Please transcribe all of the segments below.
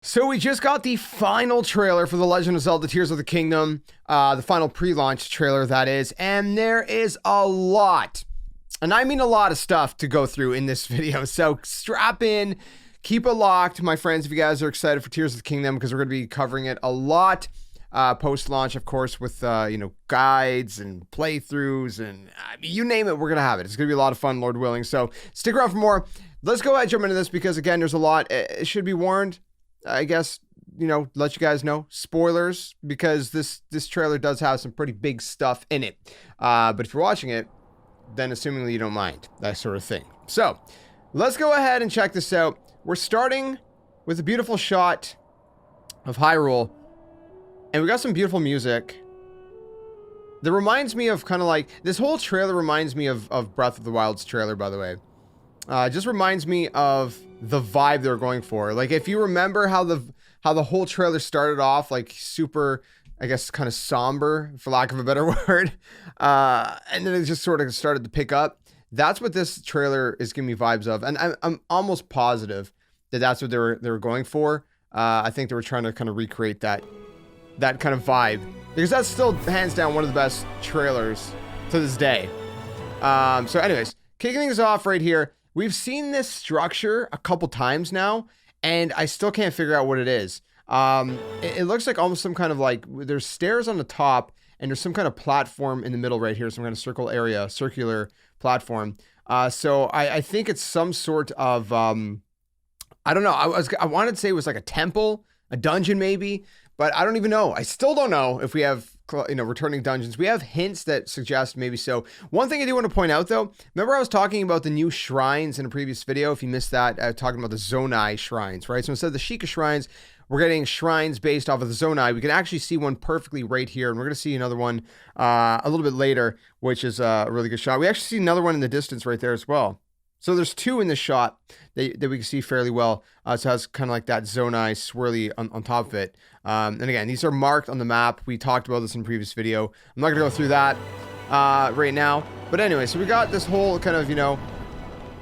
So we just got the final trailer for The Legend of Zelda Tears of the Kingdom, the final pre-launch trailer that is, and there is a lot, and I mean a lot of stuff to go through in this video, so strap in, keep it locked, my friends, if you guys are excited for Tears of the Kingdom, because we're going to be covering it a lot, post-launch, of course, with, guides and playthroughs, and you name it, we're going to have it. It's going to be a lot of fun, Lord willing, so stick around for more. Let's go ahead and jump into this, because, again, there's a lot. It should be warned. I guess, let you guys know, spoilers, because this trailer does have some pretty big stuff in it. But if you're watching it, then assumingly you don't mind, that sort of thing. So, let's go ahead and check this out. We're starting with a beautiful shot of Hyrule, and we got some beautiful music. That reminds me of kind of like, this whole trailer reminds me of Breath of the Wild's trailer, by the way. Just reminds me of the vibe they're going for. Like, if you remember how the whole trailer started off, like, super, I guess, kind of somber, for lack of a better word, and then it just sort of started to pick up. That's what this trailer is giving me vibes of, and I'm almost positive that that's what they were going for. I think they were trying to kind of recreate that kind of vibe, because that's still hands down one of the best trailers to this day. So anyways, kicking things off right here. We've seen this structure a couple times now, and I still can't figure out what it is. It looks like almost some kind of like, there's stairs on the top, and there's some kind of platform in the middle right here, some kind of circular platform. So I think it's some sort of, I don't know, I wanted to say it was like a temple, a dungeon maybe, but I don't even know. I still don't know if we have, returning dungeons. We have hints that suggest maybe so. One thing I do want to point out, though, remember I was talking about the new shrines in a previous video? If you missed that, talking about the Zonai shrines, right? So instead of the Sheikah shrines, we're getting shrines based off of the Zonai. We can actually see one perfectly right here, and we're going to see another one a little bit later, which is a really good shot. We actually see another one in the distance right there as well. So there's two in this shot that we can see fairly well. So it has kind of like that Zonai swirly on top of it. And again, these are marked on the map. We talked about this in a previous video. I'm not going to go through that right now. But anyway, so we got this whole kind of,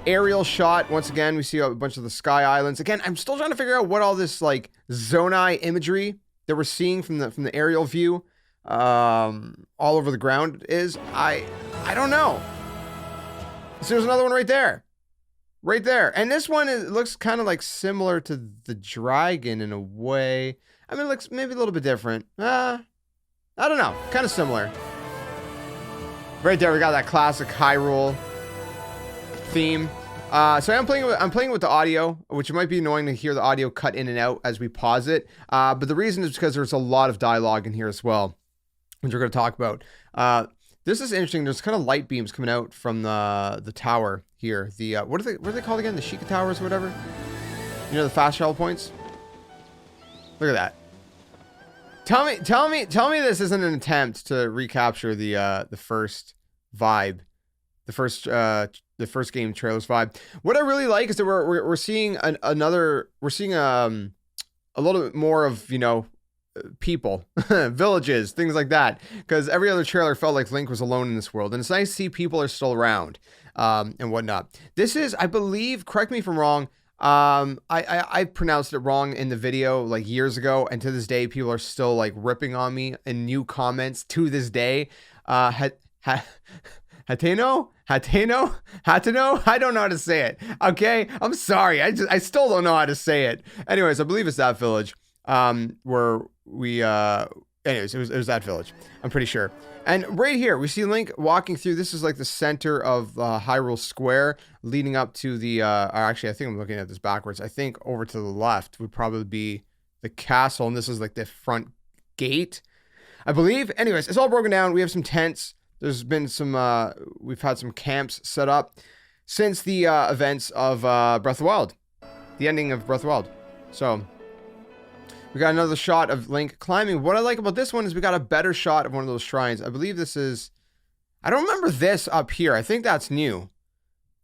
aerial shot. Once again, we see a bunch of the sky islands. Again, I'm still trying to figure out what all this like Zonai imagery that we're seeing from the aerial view all over the ground is. I don't know. So there's another one right there. Right there. And this one looks kind of like similar to the dragon in a way. I mean, it looks maybe a little bit different. I don't know. Kind of similar. Right there, we got that classic Hyrule theme. So I'm playing with the audio, which might be annoying to hear the audio cut in and out as we pause it. But the reason is because there's a lot of dialogue in here as well, which we're going to talk about. This is interesting. There's kind of light beams coming out from the tower here. The what are they called again? The Sheikah towers or whatever. The fast travel points. Look at that. Tell me this isn't an attempt to recapture the first vibe, the first game trailer's vibe. What I really like is that we're seeing we're seeing a little bit more of people, villages, things like that, because every other trailer felt like Link was alone in this world, and it's nice to see people are still around and whatnot. This is, I believe, correct me if I'm wrong, I pronounced it wrong in the video like years ago, and to this day people are still like ripping on me in new comments to this day. Hateno, I don't know how to say it. Okay, I'm sorry, I still don't know how to say it. Anyways, I believe it's that village where we anyways, it was that village, I'm pretty sure. And right here we see Link walking through. This is like the center of Hyrule Square, leading up to the actually I think I'm looking at this backwards. I think over to the left would probably be the castle, and this is like the front gate, I believe. Anyways, it's all broken down. We have some tents. There's been some we've had some camps set up since the events of Breath of the Wild, the ending of Breath of the Wild. So we got another shot of Link climbing. What I like about this one is we got a better shot of one of those shrines. I believe this is, I don't remember this up here. I think that's new.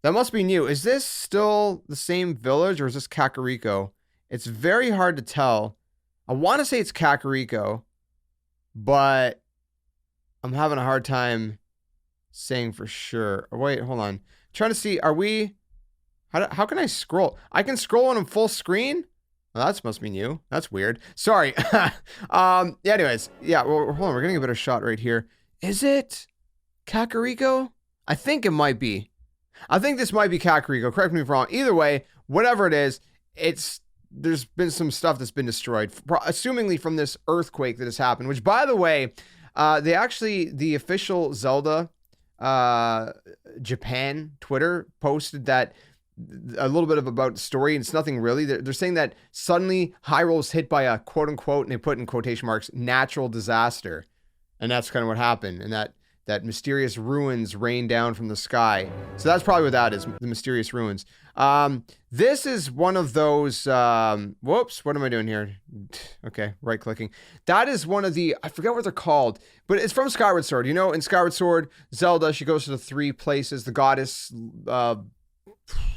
That must be new. Is this still the same village, or is this Kakariko? It's very hard to tell. I want to say it's Kakariko, but I'm having a hard time saying for sure. Oh, wait, hold on. I'm trying to see, are we, how can I scroll? I can scroll on full screen? Well, that must be new. That's weird. Sorry. Anyways, yeah, well, hold on. We're getting a better shot right here. Is it Kakariko? I think it might be. I think this might be Kakariko. Correct me if I'm wrong. Either way, whatever it is, there's been some stuff that's been destroyed, assumingly from this earthquake that has happened, which, by the way, the official Zelda Japan Twitter posted that a little bit of about the story, and it's nothing really. They're saying that suddenly Hyrule was hit by a quote unquote, and they put in quotation marks, natural disaster. And that's kind of what happened. And that mysterious ruins rain down from the sky. So that's probably what that is, the mysterious ruins. This is one of those, whoops, what am I doing here? Okay, right clicking. That is one of the, I forget what they're called, but it's from Skyward Sword. You know, in Skyward Sword, Zelda, she goes to the 3 places, the goddess,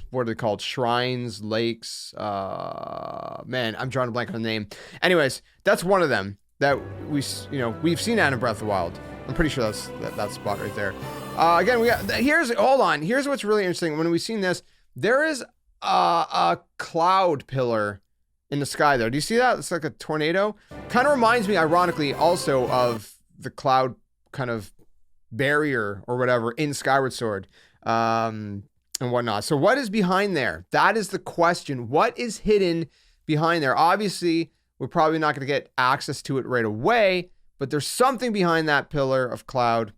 what are they called? Shrines, lakes, man, I'm drawing a blank on the name. Anyways, that's one of them that we've seen that in Breath of the Wild. I'm pretty sure that's that spot right there. Again, here's what's really interesting. When we've seen this, there is a cloud pillar in the sky there. Do you see that? It's like a tornado. Kind of reminds me, ironically, also of the cloud kind of barrier or whatever in Skyward Sword. And whatnot. So what is behind there? That is the question. What is hidden behind there? Obviously, we're probably not going to get access to it right away, but there's something behind that pillar of cloud,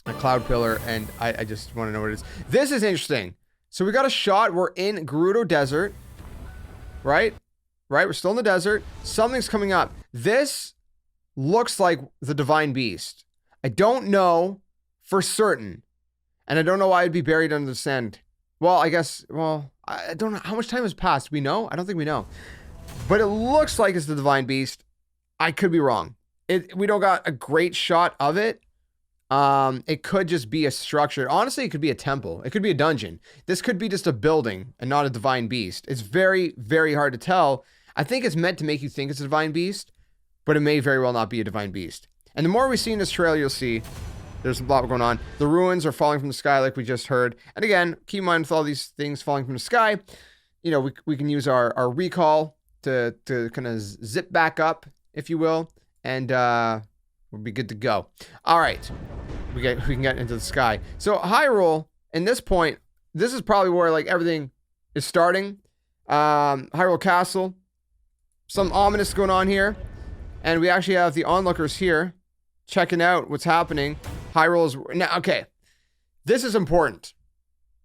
a cloud pillar, and I just want to know what it is. This is interesting. So we got a shot. We're in Gerudo Desert, right? We're still in the desert. Something's coming up. This looks like the Divine Beast. I don't know for certain, and I don't know why it'd be buried under the sand. Well, I don't know how much time has passed. We know? I don't think we know. But it looks like it's the Divine Beast. I could be wrong. We don't got a great shot of it. It could just be a structure. Honestly, it could be a temple. It could be a dungeon. This could be just a building and not a Divine Beast. It's very, very hard to tell. I think it's meant to make you think it's a Divine Beast, but it may very well not be a Divine Beast. And the more we see in this trailer, you'll see there's a lot going on. The ruins are falling from the sky like we just heard. And again, keep in mind with all these things falling from the sky, you know, we can use our recall to kind of zip back up, if you will, and we'll be good to go. All right, we can get into the sky. So Hyrule, in this point, this is probably where like everything is starting. Hyrule Castle, some ominous going on here, and we actually have the onlookers here checking out what's happening. Hyrule's now, okay, this is important.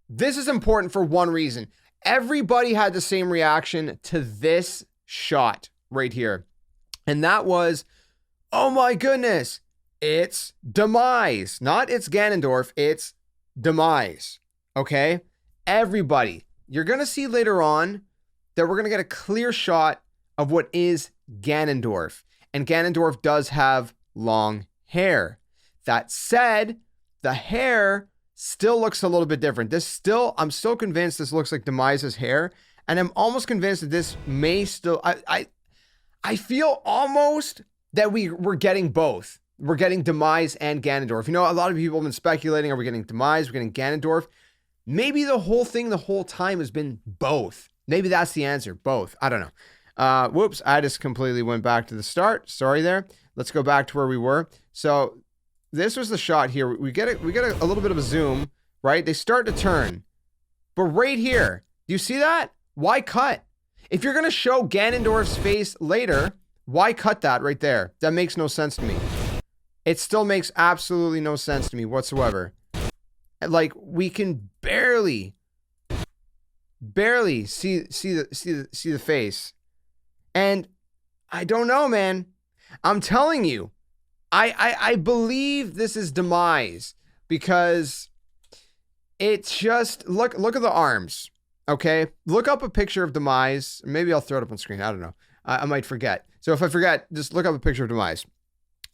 This is important for one reason. Everybody had the same reaction to this shot right here. And that was, oh my goodness, it's Demise. Not it's Ganondorf, it's Demise. Okay? Everybody. You're going to see later on that we're going to get a clear shot of what is Ganondorf. And Ganondorf does have long hair. That said, the hair still looks a little bit different. I'm still convinced this looks like Demise's hair, and I'm almost convinced that this may still, I feel almost that we're getting both. We're getting Demise and Ganondorf. You know, a lot of people have been speculating, are we getting Demise, we're getting Ganondorf? Maybe the whole thing the whole time has been both. Maybe that's the answer, both. I don't know. Whoops, I just completely went back to the start. Sorry there. Let's go back to where we were. So this was the shot here. We get a little bit of a zoom, right? They start to turn. But right here, do you see that? Why cut? If you're going to show Ganondorf's face later, why cut that right there? That makes no sense to me. It still makes absolutely no sense to me whatsoever. Like, we can barely see the face. And I don't know, man. I'm telling you, I believe this is Demise because it's just, look at the arms, okay? Look up a picture of Demise. Maybe I'll throw it up on screen. I don't know. I might forget. So if I forget, just look up a picture of Demise.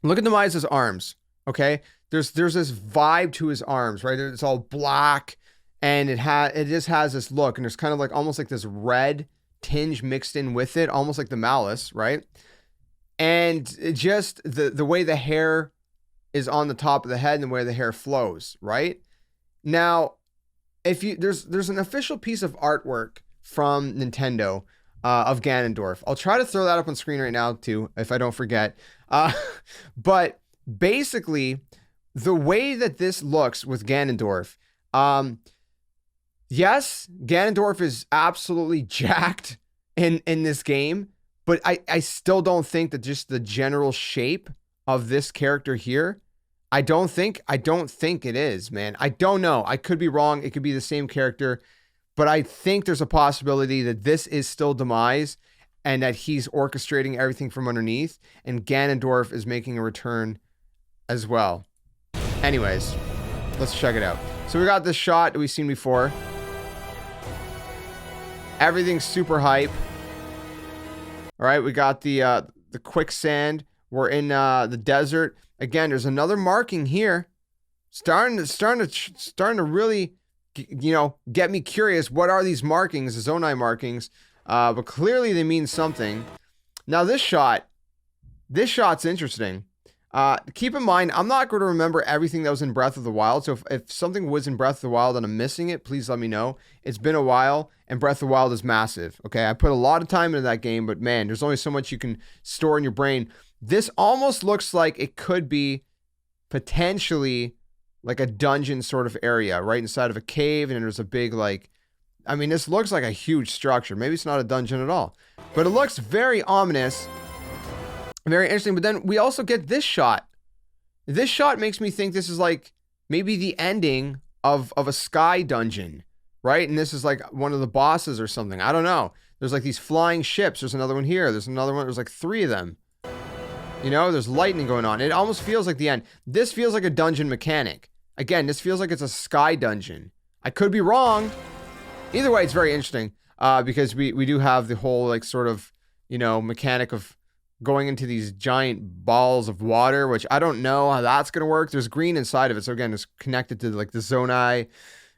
Look at Demise's arms, okay? There's this vibe to his arms, right? It's all black, and it just has this look, and there's kind of like almost like this red tinge mixed in with it, almost like the malice, right? And it just the way the hair is on the top of the head and the way the hair flows, right? Now, if you there's an official piece of artwork from Nintendo of Ganondorf. I'll try to throw that up on screen right now too, if I don't forget. But basically, the way that this looks with Ganondorf, yes, Ganondorf is absolutely jacked in this game, but I still don't think that just the general shape of this character here, I don't think it is, man. I don't know. I could be wrong. It could be the same character, but I think there's a possibility that this is still Demise and that he's orchestrating everything from underneath, and Ganondorf is making a return as well. Anyways, let's check it out. So we got this shot that we've seen before. Everything's super hype. All right, we got the quicksand. We're in the desert. Again, there's another marking here. Starting to really, you know, get me curious. What are these markings, the Zonai markings? But clearly they mean something. Now this shot's interesting. Keep in mind, I'm not going to remember everything that was in Breath of the Wild. So if something was in Breath of the Wild and I'm missing it, please let me know. It's been a while, and Breath of the Wild is massive. Okay, I put a lot of time into that game, but man, there's only so much you can store in your brain. This almost looks like it could be potentially like a dungeon sort of area, right inside of a cave, and there's a big, like, I mean, this looks like a huge structure. Maybe it's not a dungeon at all, but it looks very ominous. Very interesting. But then we also get this shot. This shot makes me think this is like maybe the ending of a sky dungeon, right? And this is like one of the bosses or something. I don't know. There's like these flying ships. There's another one here. There's another one. There's like 3 of them. You know, there's lightning going on. It almost feels like the end. This feels like a dungeon mechanic. Again, this feels like it's a sky dungeon. I could be wrong. Either way, it's very interesting because we do have the whole like sort of, you know, mechanic of going into these giant balls of water, which I don't know how that's going to work. There's green inside of it. So again, it's connected to like the Zonai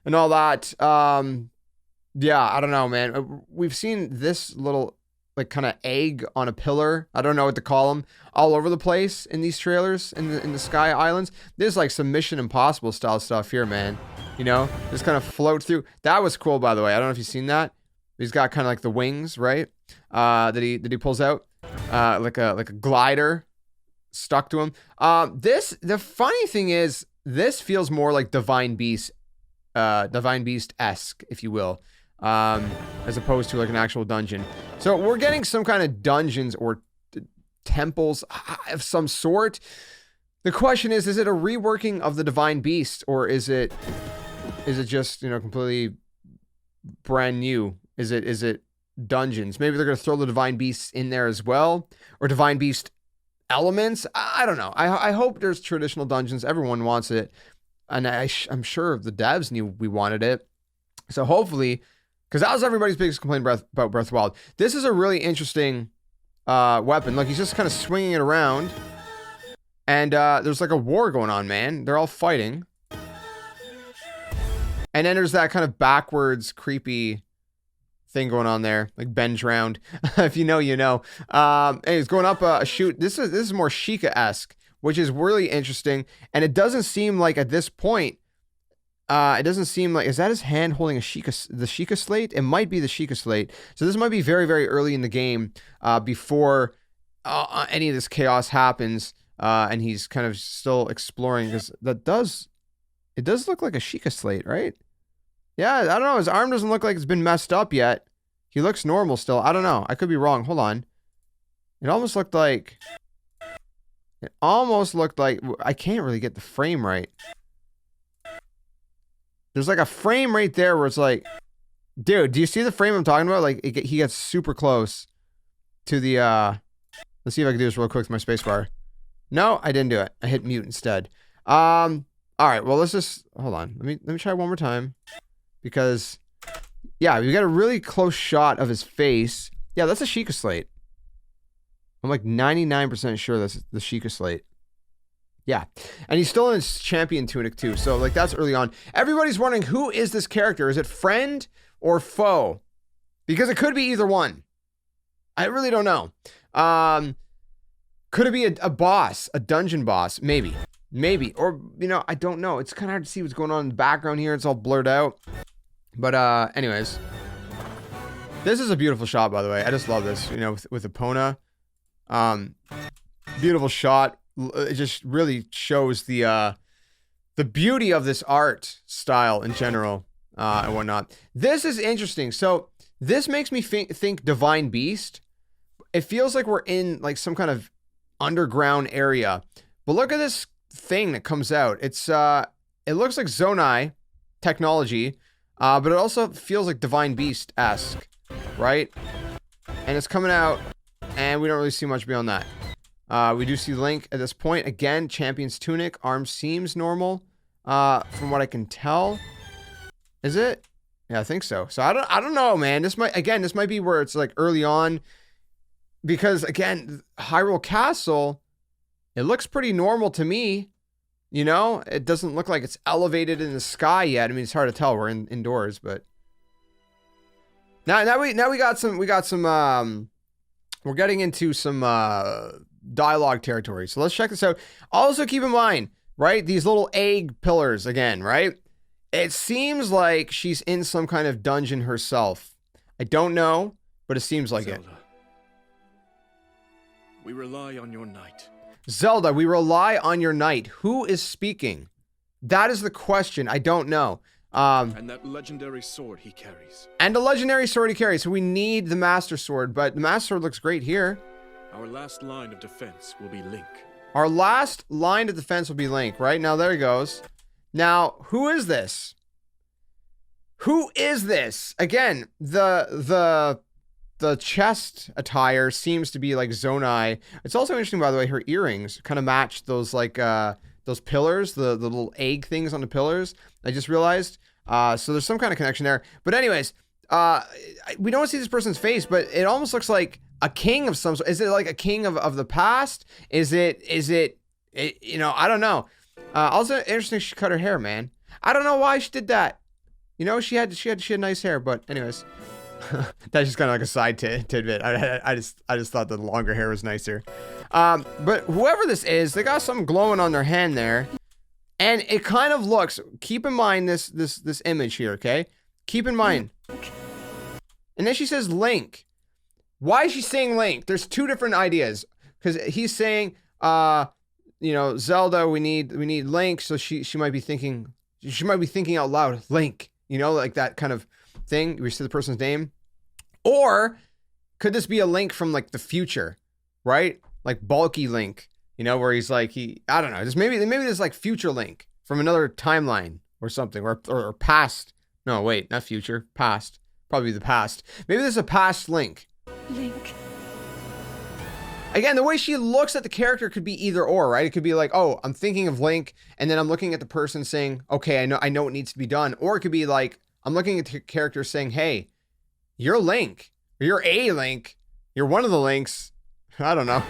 and all that. Yeah, I don't know, man. We've seen this little like kind of egg on a pillar. I don't know what to call them, all over the place in these trailers in the Sky Islands. There's like some Mission Impossible style stuff here, man. You know, just kind of float through. That was cool, by the way. I don't know if you've seen that. He's got kind of like the wings, right? That he pulls out. Like a glider stuck to him. The funny thing is, this feels more like Divine Beast-esque, if you will, as opposed to like an actual dungeon. So we're getting some kind of dungeons or temples of some sort. The question is it a reworking of the Divine Beast, or is it just, you know, completely brand new? Is it dungeons? Maybe they're going to throw the Divine Beasts in there as well, or Divine Beast elements. I don't know. I hope there's traditional dungeons. Everyone wants it, and I'm sure the devs knew we wanted it. So hopefully, because that was everybody's biggest complaint about Breath of the Wild. This is a really interesting weapon. Look, he's just kind of swinging it around, and there's like a war going on, man. They're all fighting, and then there's that kind of backwards creepy thing going on there, like Ben drowned. If you know, you know. Anyways, going up a chute. This is more Sheikah-esque, which is really interesting. And it doesn't seem like at this point, it doesn't seem like, is that his hand holding the Sheikah slate? It might be the Sheikah slate. So this might be very, very early in the game, before any of this chaos happens, and he's kind of still exploring, because it does look like a Sheikah slate, right? Yeah, I don't know. His arm doesn't look like it's been messed up yet. He looks normal still. I don't know. I could be wrong. Hold on. It almost looked like... I can't really get the frame right. There's like a frame right there where it's like... Dude, do you see the frame I'm talking about? Like, he gets super close to the... Let's see if I can do this real quick with my spacebar. No, I didn't do it. I hit mute instead. All right, well, let's just... Hold on. Let me try one more time. Because, yeah, we got a really close shot of his face. Yeah, that's a Sheikah slate. I'm like 99% sure that's the Sheikah slate. Yeah. And he's still in his champion tunic too. So like that's early on. Everybody's wondering, who is this character? Is it friend or foe? Because it could be either one. I really don't know. Could it be a boss, a dungeon boss? Maybe. Maybe. Or, you know, I don't know. It's kind of hard to see what's going on in the background here. It's all blurred out. But anyways. This is a beautiful shot, by the way. I just love this, you know, with Epona. Beautiful shot. It just really shows the beauty of this art style in general, and whatnot. This is interesting. So this makes me think Divine Beast. It feels like we're in like some kind of underground area. But look at this thing that comes out. It's it looks like Zonai technology, but it also feels like Divine Beast-esque, right? And it's coming out, and we don't really see much beyond that. We do see Link at this point. Again, Champion's Tunic. Arm seems normal, from what I can tell. Is it? Yeah, I think so. So I don't know, man. This might be where it's like early on, because again, Hyrule Castle, it looks pretty normal to me. You know, it doesn't look like it's elevated in the sky yet. I mean, it's hard to tell. We're indoors, but now we got some we're getting into some dialogue territory. So let's check this out. Also keep in mind, right, these little egg pillars again, right? It seems like she's in some kind of dungeon herself. I don't know, but it seems like Zelda, we rely on your knight. Zelda, we rely on your knight. Who is speaking? That is the question. I don't know. And that legendary sword he carries. And a legendary sword he carries. So we need the Master Sword, but the Master Sword looks great here. Our last line of defense will be Link. Our last line of defense will be Link, right? Now, there he goes. Now, who is this? Who is this? Again, the chest attire seems to be like Zonai. It's also interesting, by the way, her earrings kind of match those like those pillars, the little egg things on the pillars. I just realized. So there's some kind of connection there. But anyways, we don't see this person's face, but it almost looks like a king of some sort. Is it like a king of the past? Is it you know, I don't know. Also interesting, she cut her hair, man. I don't know why she did that. You know, she had nice hair, but anyways. That's just kind of like a side tidbit. I just thought the longer hair was nicer. But whoever this is, they got something glowing on their hand there, and it kind of looks. Keep in mind this image here, okay? Keep in mind. And then she says Link. Why is she saying Link? There's two different ideas, because he's saying, you know, Zelda, we need Link. So she might be thinking out loud, Link. You know, like that kind of thing. We see the person's name. Or could this be a Link from like the future, right? Like bulky Link, you know, where he's like, I don't know. Maybe there's like future Link from another timeline or something, or past. No, wait, not future, past. Probably the past. Maybe there's a past Link. Link. Again, the way she looks at the character could be either or, right? It could be like, oh, I'm thinking of Link, and then I'm looking at the person saying, okay, I know what needs to be done. Or it could be like, I'm looking at the character saying, hey, you're Link. Or you're a Link. You're one of the Links. I don't know.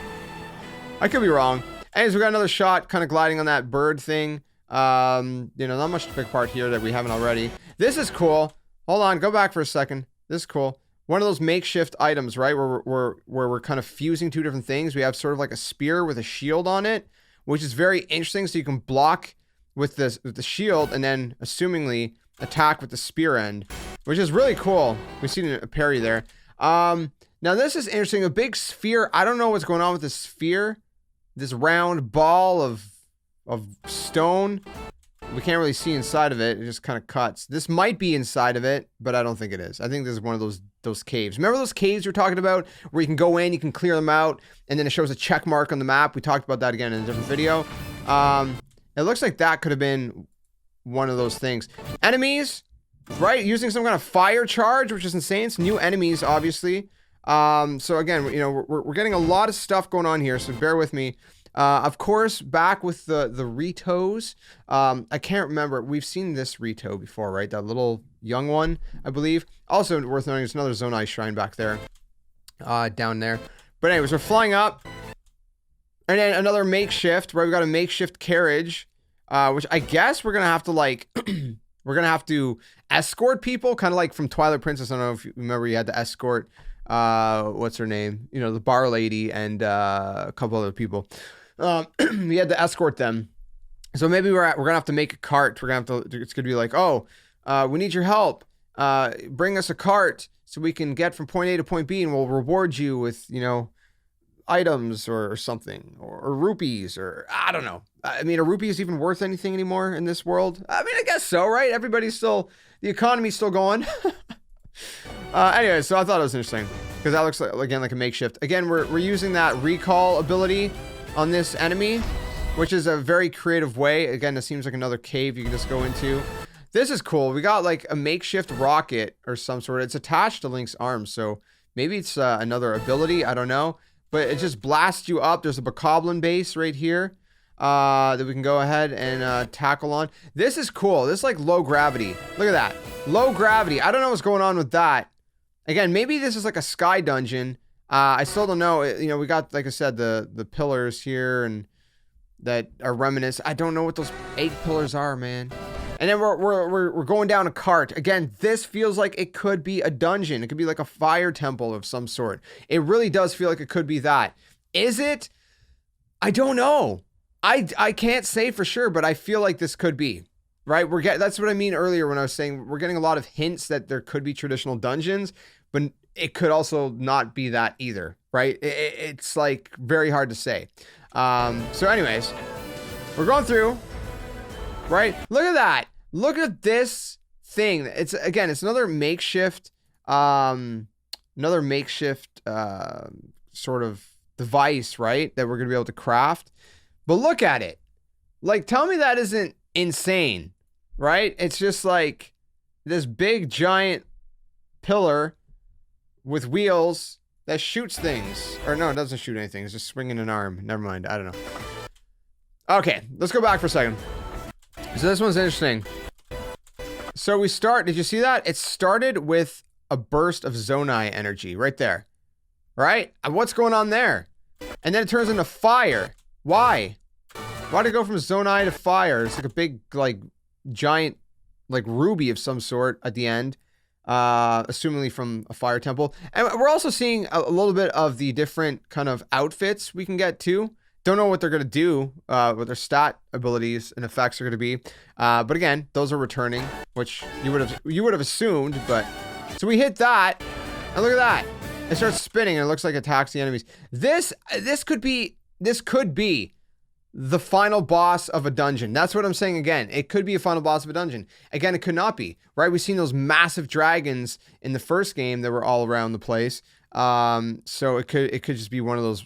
I could be wrong. Anyways, we got another shot kind of gliding on that bird thing. You know, not much to pick apart here that we haven't already. This is cool. Hold on, go back for a second. This is cool. One of those makeshift items, right? Where we're kind of fusing two different things. We have sort of like a spear with a shield on it, which is very interesting. So you can block with the shield and then assumingly attack with the spear end, which is really cool. We've seen a parry there. Now this is interesting. A big sphere. I don't know what's going on with this sphere. This round ball of stone. We can't really see inside of it. It just kind of cuts. This might be inside of it, but I don't think it is. I think this is one of those caves. Remember those caves you're talking about where you can go in, you can clear them out, and then it shows a check mark on the map? We talked about that again in a different video. It looks like that could have been one of those things. Enemies, right? Using some kind of fire charge, which is insane. It's new enemies, obviously. So again, you know, we're getting a lot of stuff going on here, so bear with me. Of course, back with the Ritos. I can't remember. We've seen this Rito before, right? That little young one, I believe. Also worth noting, there's another Zonai shrine back there, down there. But anyways, we're flying up. And then another makeshift, right? We got a makeshift carriage, which I guess we're going to have to like, we're going to have to escort people, kind of like from Twilight Princess. I don't know if you remember, you had to escort, what's her name? You know, the bar lady and a couple other people. We had to escort them. So maybe we're gonna have to make a cart. We're gonna have to. It's gonna be like, oh, we need your help. Bring us a cart so we can get from point A to point B, and we'll reward you with, you know, items or something, or rupees, or I don't know. I mean, are rupees even worth anything anymore in this world? I mean, I guess so, right? Everybody's still, the economy's still going. Anyway, so I thought it was interesting because that looks like, again, like a makeshift. Again, we're using that recall ability on this enemy, which is a very creative way. Again, it seems like another cave you can just go into. This is cool. We got like a makeshift rocket or some sort. It's attached to Link's arm, so maybe it's another ability. I don't know. But it just blasts you up. There's a bokoblin base right here that we can go ahead and tackle on. This is cool. This is like low gravity. Look at that. Low gravity. I don't know what's going on with that. Again, maybe this is like a sky dungeon. I still don't know. You know, we got, like I said, the pillars here and that are reminiscent. I don't know what those 8 pillars are, man. And then we're going down a cart. Again, this feels like it could be a dungeon. It could be like a fire temple of some sort. It really does feel like it could be that. Is it? I don't know. I can't say for sure, but I feel like this could be. Right? That's what I mean earlier when I was saying we're getting a lot of hints that there could be traditional dungeons, but it could also not be that either. Right? It's like very hard to say. So anyways, we're going through. Right? Look at that. Look at this thing. It's another makeshift, sort of device, right? That we're going to be able to craft. But look at it. Like, tell me that isn't insane, right? It's just like this big giant pillar with wheels that shoots things. Or no, it doesn't shoot anything. It's just swinging an arm. Never mind. I don't know. Okay, let's go back for a second. So this one's interesting. So did you see that? It started with a burst of Zonai energy right there. Right? And what's going on there? And then it turns into fire. Why? Why did it go from Zonai to fire? It's like a big, like, giant, like, ruby of some sort at the end. Assumingly from a fire temple. And we're also seeing a little bit of the different kind of outfits we can get too. Don't know what they're going to do, what their stat abilities and effects are going to be. But again, those are returning, which you would have assumed. But so we hit that, and look at that. It starts spinning, and it looks like it attacks the enemies. This could be the final boss of a dungeon. That's what I'm saying again. It could be a final boss of a dungeon. Again, it could not be, right? We've seen those massive dragons in the first game that were all around the place. So it could just be one of those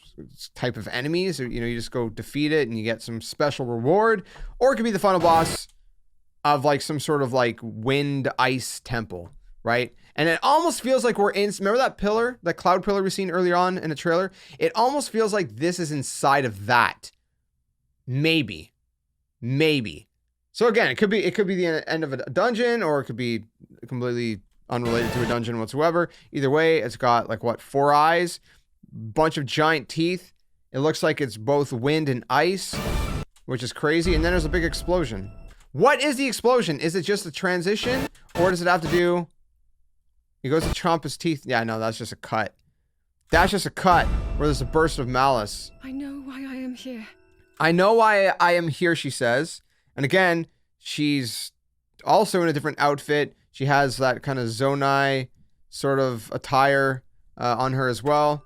type of enemies, or, you know, you just go defeat it and you get some special reward, or it could be the final boss of like some sort of like wind ice temple, right? And it almost feels like we're in, remember that pillar, that cloud pillar we seen earlier on in a trailer? It almost feels like this is inside of that. Maybe. So again, it could be the end of a dungeon, or it could be completely unrelated to a dungeon whatsoever. Either way, it's got like 4 eyes, bunch of giant teeth. It looks like it's both wind and ice, which is crazy. And then there's a big explosion. What is the explosion? Is it just a transition, or does it have to do? He goes to chomp his teeth. Yeah, no, that's just a cut. That's just a cut where there's a burst of malice. I know why I am here. I know why I am here, she says. And again, she's also in a different outfit. She has that kind of Zonai sort of attire on her as well.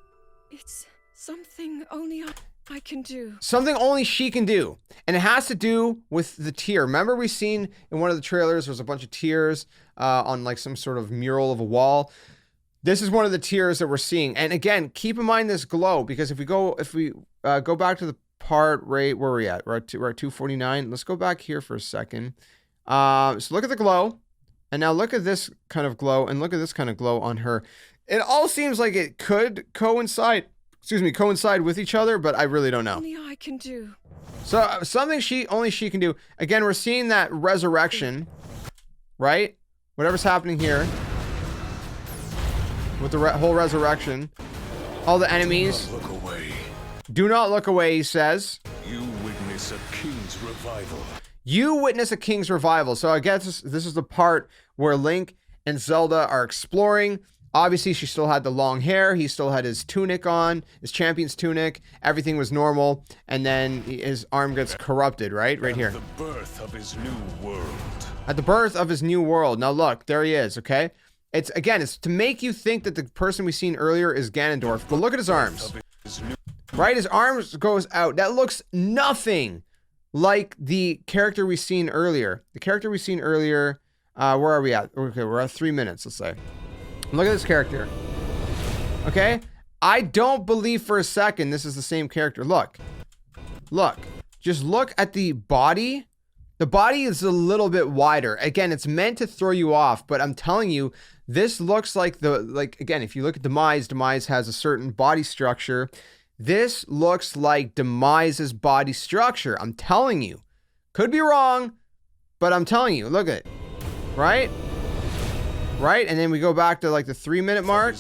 It's something only I can do. Something only she can do. And it has to do with the tear. Remember we seen in one of the trailers, there's a bunch of tears on like some sort of mural of a wall. This is one of the tears that we're seeing. And again, keep in mind this glow, because if we go back to the part right where we're at 249. Let's go back here for a second. So look at the glow. And now look at this kind of glow, and look at this kind of glow on her. It all seems like it could coincide with each other, but I really don't know. Only I can do. So something only she can do. Again, we're seeing that resurrection, right? Whatever's happening here with the whole resurrection, all the enemies. Do not look away. Do not look away, he says. You witness a king's revival. You witness a king's revival. So I guess this is the part where Link and Zelda are exploring. Obviously, she still had the long hair. He still had his tunic on, his champion's tunic. Everything was normal. And then his arm gets corrupted, right? Right here. At the birth of his new world. At the birth of his new world. Now look, there he is, okay? It's again, it's to make you think that the person we seen earlier is Ganondorf. But look at his arms. Right? His arms goes out. That looks nothing like the character we seen earlier. The character we seen earlier, where are we at? Okay, we're at 3 minutes, let's say. Look at this character. Okay? I don't believe for a second this is the same character. Look. Look. Just look at the body. The body is a little bit wider. Again, it's meant to throw you off, but I'm telling you, this looks like again, if you look at Demise, Demise has a certain body structure. This looks like Demise's body structure. I'm telling you. Could be wrong, but I'm telling you. Look at it. Right? Right? And then we go back to like the 3 minute mark.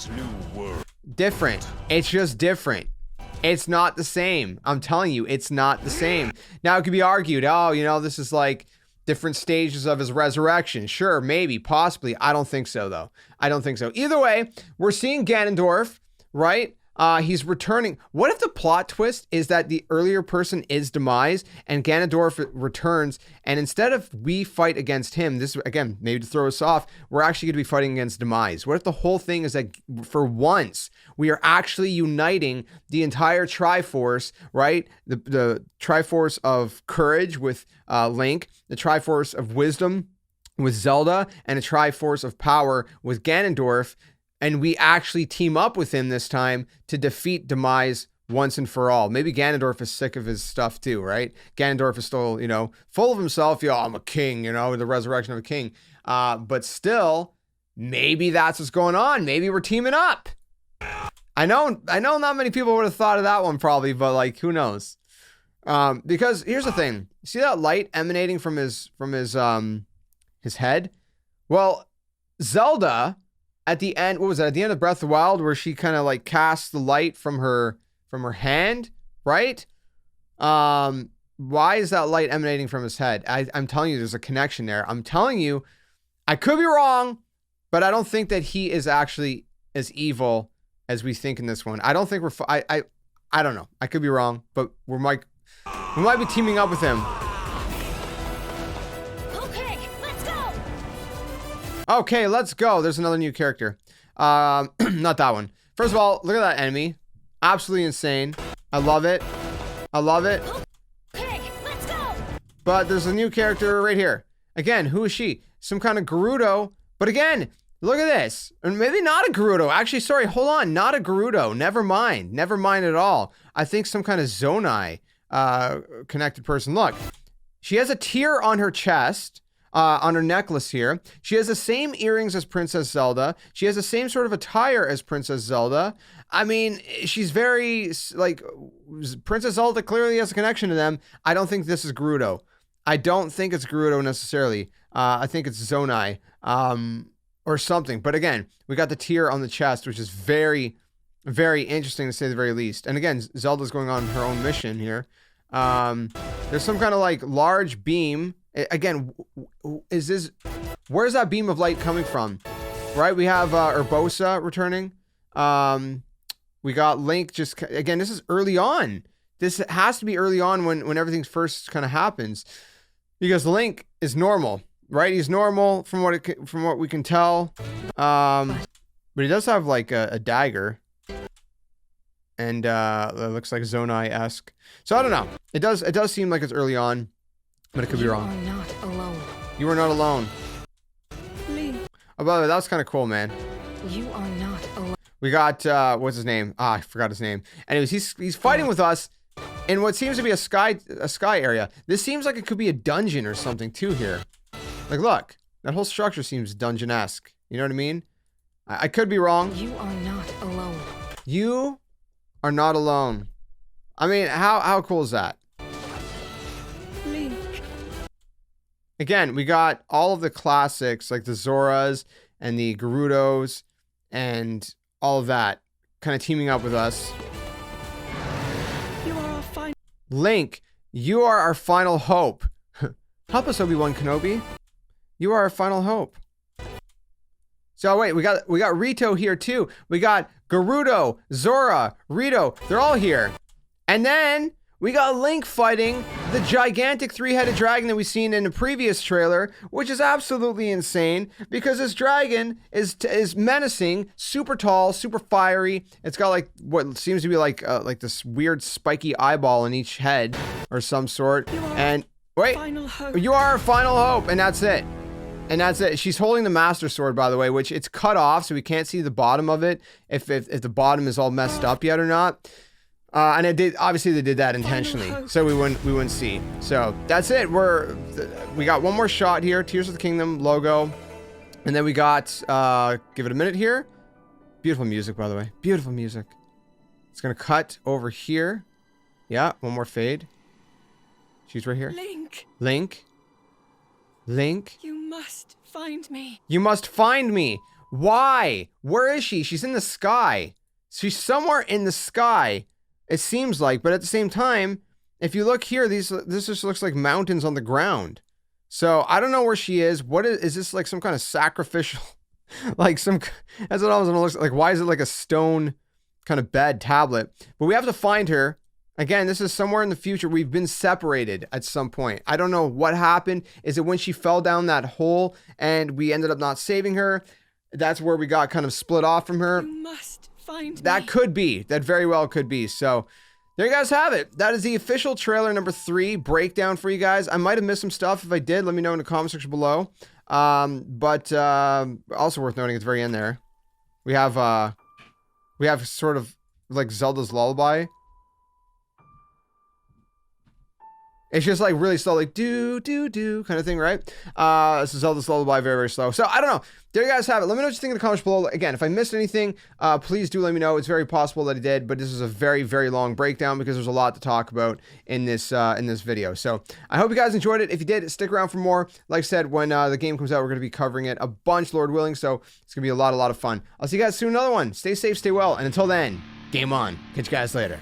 Different. It's just different. It's not the same. I'm telling you, it's not the same. Now, it could be argued, oh, you know, this is like different stages of his resurrection. Sure, maybe, possibly. I don't think so, though. I don't think so. Either way, we're seeing Ganondorf, right? He's returning. What if the plot twist is that the earlier person is Demise and Ganondorf returns, and instead of we fight against him, this again, maybe to throw us off, we're actually going to be fighting against Demise? What if the whole thing is that for once we are actually uniting the entire Triforce, right? The Triforce of courage with Link, the Triforce of wisdom with Zelda, and a Triforce of power with Ganondorf. And we actually team up with him this time to defeat Demise once and for all. Maybe Ganondorf is sick of his stuff too, right? Ganondorf is still, you know, full of himself. Yo, I'm a king, you know, the resurrection of a king. But still, maybe that's what's going on. Maybe we're teaming up. I know not many people would have thought of that one probably, but like, who knows? Because here's the thing. See that light emanating from his head? Well, Zelda, at the end, what was that? At the end of Breath of the Wild, where she kind of like casts the light from her hand, right? Why is that light emanating from his head? I'm telling you, there's a connection there. I'm telling you, I could be wrong, but I don't think that he is actually as evil as we think in this one. I don't think I don't know. I could be wrong, but we might be teaming up with him. Okay, let's go. There's another new character. Not that one. First of all, look at that enemy. Absolutely insane. I love it. I love it. Okay, let's go. But there's a new character right here. Again, who is she? Some kind of Gerudo. But again, look at this. And maybe not a Gerudo. Actually, sorry, hold on. Not a Gerudo. Never mind. Never mind at all. I think some kind of Zonai connected person. Look, she has a tear on her chest. On her necklace here. She has the same earrings as Princess Zelda. She has the same sort of attire as Princess Zelda. I mean, she's very, like, Princess Zelda clearly has a connection to them. I don't think this is Gerudo. I don't think it's Gerudo necessarily. I think it's Zonai or something. But again, we got the tear on the chest, which is very, very interesting to say the very least. And again, Zelda's going on her own mission here. There's some kind of like large beam. Again, where's that beam of light coming from? Right, we have Urbosa returning. We got Link just, again, this is early on. This has to be early on when everything first kind of happens. Because Link is normal, right? He's normal from what we can tell. But he does have like a dagger. And it looks like Zonai-esque. So I don't know. It does seem like it's early on. But it could be wrong. You are not alone. You are not alone. Link. Oh, by the way, that was kind of cool, man. You are not alone. We got, what's his name? I forgot his name. Anyways, he's fighting with us in what seems to be a sky area. This seems like it could be a dungeon or something too here. Like, look, that whole structure seems dungeon-esque. You know what I mean? I could be wrong. You are not alone. You are not alone. I mean, how cool is that? Link. Again, we got all of the classics, like the Zoras and the Gerudos and all of that kind of teaming up with us. You are our final. Link, you are our final hope. Help us, Obi-Wan Kenobi. You are our final hope. So wait, we got Rito here too. We got Gerudo, Zora, Rito. They're all here. And then we got Link fighting the gigantic three-headed dragon that we've seen in the previous trailer, which is absolutely insane because this dragon is menacing, super tall, super fiery. It's got like what seems to be like this weird spiky eyeball in each head or some sort. And wait, Final hope. you are our final hope, and that's it. And that's it. She's holding the Master Sword, by the way, which it's cut off, so we can't see the bottom of it, if the bottom is all messed up yet or not. And it did. Obviously, they did that intentionally, so we wouldn't see. So that's it. We got one more shot here. Tears of the Kingdom logo, and then we got. Give it a minute here. Beautiful music, by the way. Beautiful music. It's gonna cut over here. Yeah, one more fade. She's right here. Link, Link. Link. you must find me. You must find me. Why? Where is she? She's in the sky. She's somewhere in the sky, it seems like. But at the same time, if you look here, this just looks like mountains on the ground. So I don't know where she is. What is this, like some kind of sacrificial, like some, that's what I was gonna look like. Why is it like a stone kind of bed tablet? But we have to find her. Again, this is somewhere in the future. We've been separated at some point. I don't know what happened. Is it when she fell down that hole and we ended up not saving her? That's where we got kind of split off from her. You must find That me. could be. That very well could be. So there you guys have it. That is the official trailer number 3 breakdown for you guys. I might have missed some stuff. If I did, let me know in the comment section below. But also worth noting at the very end there, we have sort of like Zelda's lullaby. It's just like really slow, like do kind of thing, right? This is Zelda's lullaby, very, very slow. So I don't know. There you guys have it. Let me know what you think in the comments below. Again, if I missed anything, please do let me know. It's very possible that I did, but this is a very, very long breakdown because there's a lot to talk about in this video. So I hope you guys enjoyed it. If you did, stick around for more. Like I said, when the game comes out, we're going to be covering it a bunch, Lord willing. So it's going to be a lot of fun. I'll see you guys soon in another one. Stay safe, stay well, and until then, game on. Catch you guys later.